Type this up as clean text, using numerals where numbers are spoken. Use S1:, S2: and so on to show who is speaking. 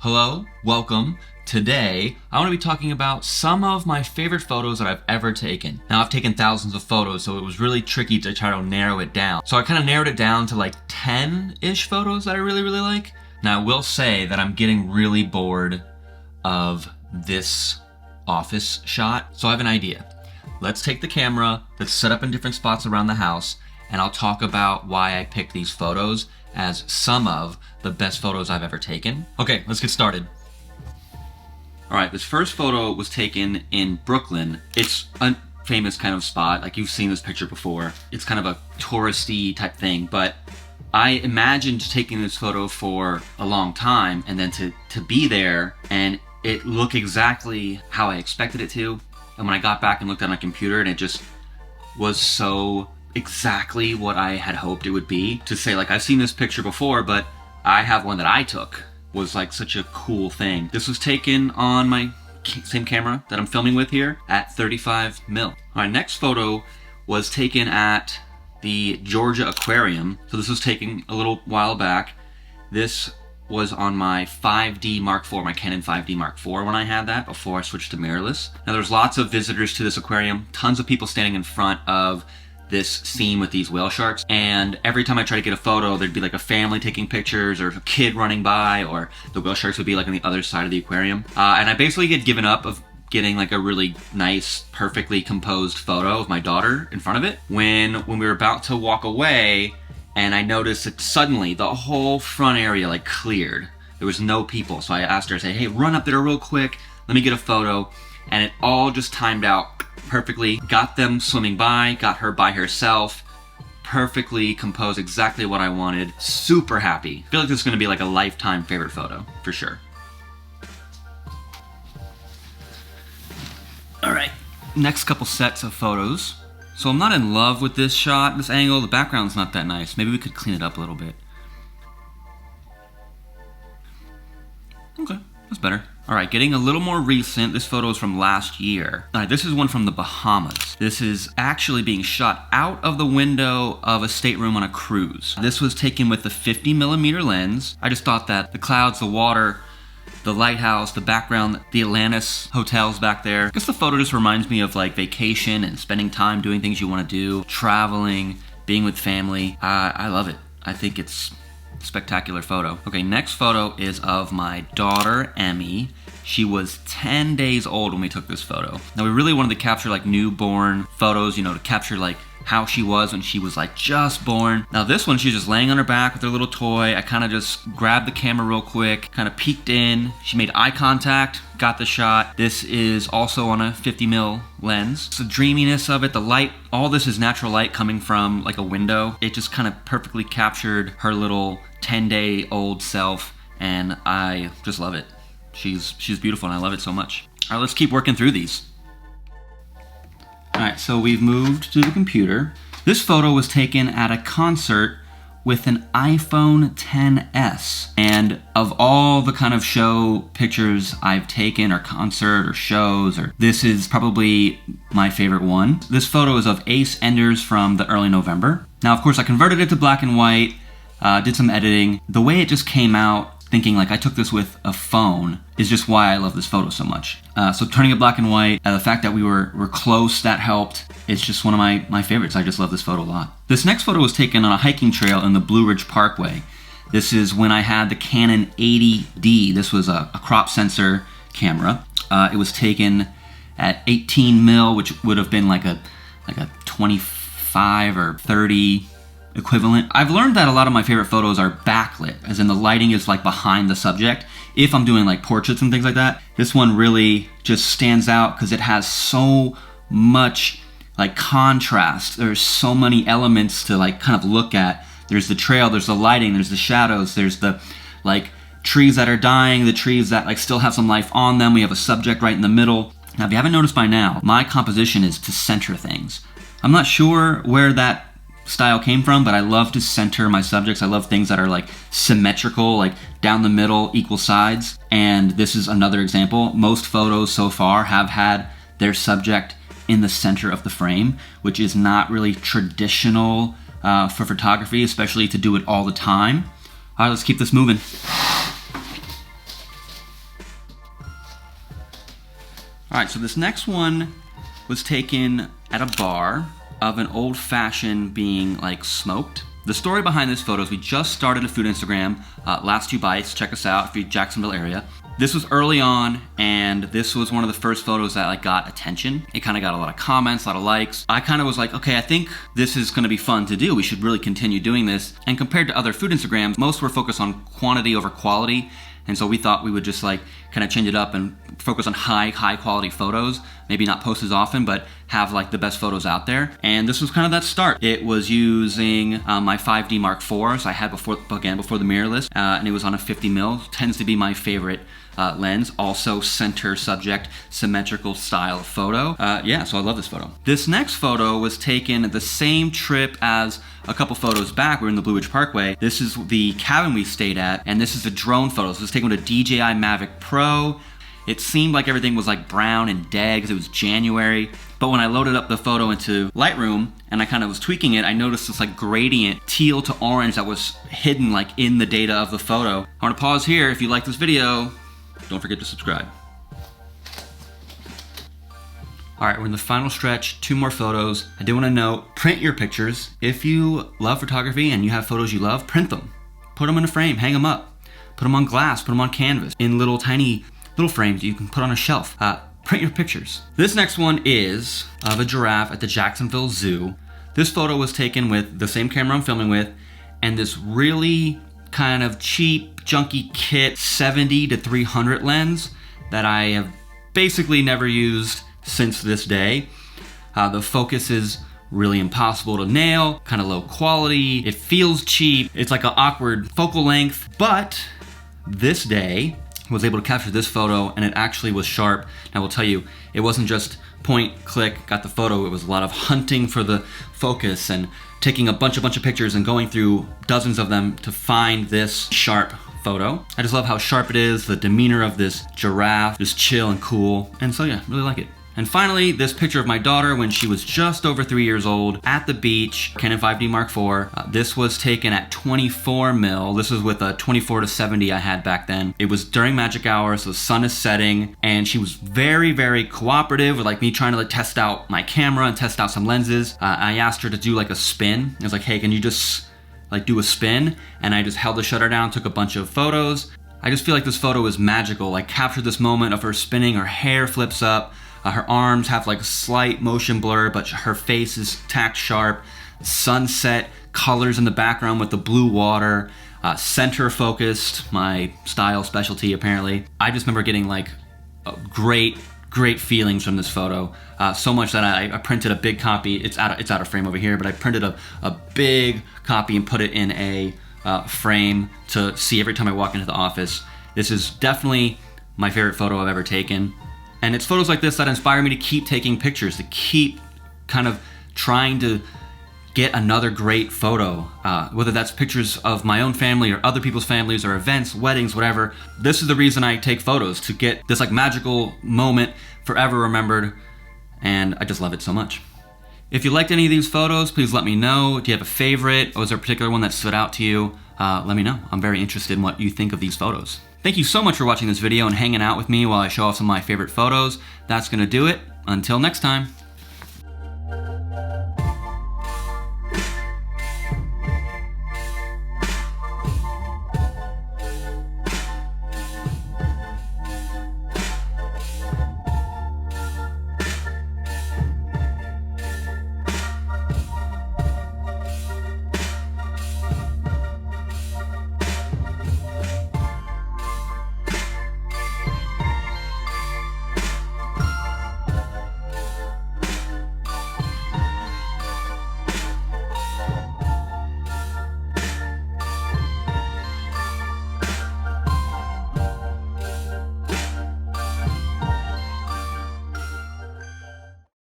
S1: Hello, welcome. Today, I want to be talking about some of my favorite photos that I've ever taken. Now, I've taken thousands of photos, so it was really tricky to try to narrow it down. So I kind of narrowed it down to like 10-ish photos that I really like. Now, I will say that I'm getting really bored of this office shot, so I have an idea. Let's take the camera that's set up in different spots around the house, and I'll talk about why I picked these photos as some of the best photos I've ever taken. Okay, let's get started. All right, this first photo was taken in Brooklyn. It's a famous kind of spot, like you've seen this picture before. It's kind of a touristy type thing, but I imagined taking this photo for a long time and then to be there and it looked exactly how I expected it to. And when I got back and looked at my computer and it just was so exactly what I had hoped it would be. To say like, I've seen this picture before, but I have one that I took was like such a cool thing. This was taken on my same camera that I'm filming with here at 35 mil. All right, next photo was taken at the Georgia Aquarium. So this was taken a little while back. This was on my 5D Mark IV, my Canon 5D Mark IV when I had that before I switched to mirrorless. Now there's lots of visitors to this aquarium, tons of people standing in front of this scene with these whale sharks, and every time I try to get a photo there'd be like a family taking pictures or a kid running by, or the whale sharks would be like on the other side of the aquarium. And I basically had given up of getting like a really nice, perfectly composed photo of my daughter in front of it when we were about to walk away, and I noticed that suddenly the whole front area like cleared. There was no people, so I asked her, I said, hey, run up there real quick, let me get a photo, and it all just timed out perfectly. Got them swimming by, got her by herself, perfectly composed, exactly what I wanted. Super happy. I feel like this is gonna be like a lifetime favorite photo, for sure. All right, next couple sets of photos. So I'm not in love with this shot, this angle, the background's not that nice. Maybe we could clean it up a little bit. Okay, that's better. All right, getting a little more recent. This photo is from last year. All right, this is one from the Bahamas. This is actually being shot out of the window of a stateroom on a cruise. This was taken with the 50mm lens. I just thought that the clouds, the water, the lighthouse, the background, the Atlantis hotels back there. I guess the photo just reminds me of like vacation and spending time doing things you want to do, traveling, being with family. I love it. I think it's a spectacular photo. Okay, next photo is of my daughter, Emmy. She was 10 days old when we took this photo. Now we really wanted to capture like newborn photos, you know, to capture like how she was when she was like just born. Now this one, she's just laying on her back with her little toy. I kind of just grabbed the camera real quick, kind of peeked in. She made eye contact, got the shot. This is also on a 50mm lens. The dreaminess of it, the light, all this is natural light coming from like a window. It just kind of perfectly captured her little 10-day-old self, and I just love it. She's beautiful and I love it so much. All right, let's keep working through these. All right, so we've moved to the computer. This photo was taken at a concert with an iPhone XS. And of all the kind of show pictures I've taken, or concert or shows, or this is probably my favorite one. This photo is of Ace Enders from the early November. Now, of course, I converted it to black and white, did some editing. The way it just came out, thinking like I took this with a phone, is just why I love this photo so much. So turning it black and white, the fact that we were close, that helped. It's just one of my favorites. I just love this photo a lot. This next photo was taken on a hiking trail in the Blue Ridge Parkway. This is when I had the Canon 80D. This was a crop sensor camera. It was taken at 18mm, which would have been like a 25 or 30 equivalent. I've learned that a lot of my favorite photos are backlit, as in the lighting is like behind the subject. If I'm doing like portraits and things like that, this one really just stands out because it has so much like contrast. There's so many elements to like kind of look at. There's the trail, there's the lighting, there's the shadows, there's the like trees that are dying, the trees that like still have some life on them. We have a subject right in the middle. Now, if you haven't noticed by now, my composition is to center things. I'm not sure where that style came from, but I love to center my subjects. I love things that are like symmetrical, like down the middle, equal sides. And this is another example. Most photos so far have had their subject in the center of the frame, which is not really traditional for photography, especially to do it all the time. All right, let's keep this moving. All right, so this next one was taken at a bar of an old fashioned being like smoked. The story behind this photo is we just started a food Instagram, Last Two Bites. Check us out if you're Jacksonville area. This was early on, and this was one of the first photos that like got attention. It kind of got a lot of comments, a lot of likes. I kind of was like, okay, I think this is going to be fun to do. We should really continue doing this. And compared to other food Instagrams, most were focused on quantity over quality. And so we thought we would just like kind of change it up and focus on high quality photos. Maybe not post as often, but have like the best photos out there. And this was kind of that start. It was using my 5D Mark IV, so I had before the mirrorless, and it was on a 50 mil. Tends to be my favorite lens. Also center subject, symmetrical style photo. Yeah, so I love this photo. This next photo was taken at the same trip as a couple photos back. We were in the Blue Ridge Parkway. This is the cabin we stayed at, and this is a drone photo. So this was taken with a DJI Mavic Pro. It seemed like everything was like brown and dead because it was January. But when I loaded up the photo into Lightroom and I kind of was tweaking it, I noticed this like gradient, teal to orange, that was hidden like in the data of the photo. I want to pause here. If you like this video, don't forget to subscribe. All right, we're in the final stretch, 2 more photos. I do want to note, print your pictures. If you love photography and you have photos you love, print them. Put them in a frame, hang them up. Put them on glass, put them on canvas, in little tiny frames you can put on a shelf. Print your pictures. This next one is of a giraffe at the Jacksonville Zoo. This photo was taken with the same camera I'm filming with, and this really kind of cheap, junky kit 70 to 300 lens that I have basically never used since this day. The focus is really impossible to nail, kind of low quality. It feels cheap. It's like an awkward focal length, but this day was able to capture this photo, and it actually was sharp. And I will tell you, it wasn't just point, click, got the photo. It was a lot of hunting for the focus and taking a bunch of pictures and going through dozens of them to find this sharp photo. I just love how sharp it is, the demeanor of this giraffe, just chill and cool. And so yeah, really like it. And finally, this picture of my daughter when she was just over 3 years old at the beach, Canon 5D Mark IV. This was taken at 24 mil. This was with a 24 to 70 I had back then. It was during magic hour, so the sun is setting, and she was very cooperative with like me trying to like test out my camera and test out some lenses. I asked her to do like a spin. I was like, hey, can you just like do a spin? And I just held the shutter down, took a bunch of photos. I just feel like this photo is magical. Like captured this moment of her spinning, her hair flips up, her arms have like a slight motion blur, but her face is tacked sharp. Sunset colors in the background with the blue water, center focused, my style specialty apparently. I just remember getting like great feelings from this photo. So much that I printed a big copy. It's out of frame over here, but I printed a big copy and put it in a frame to see every time I walk into the office. This is definitely my favorite photo I've ever taken. And it's photos like this that inspire me to keep taking pictures, to keep kind of trying to get another great photo, whether that's pictures of my own family or other people's families or events, weddings, whatever. This is the reason I take photos, to get this like magical moment forever remembered, and I just love it so much. If you liked any of these photos, please let me know. Do you have a favorite, or was there a particular one that stood out to you? Let me know. I'm very interested in what you think of these photos. Thank you so much for watching this video and hanging out with me while I show off some of my favorite photos. That's gonna do it. Until next time.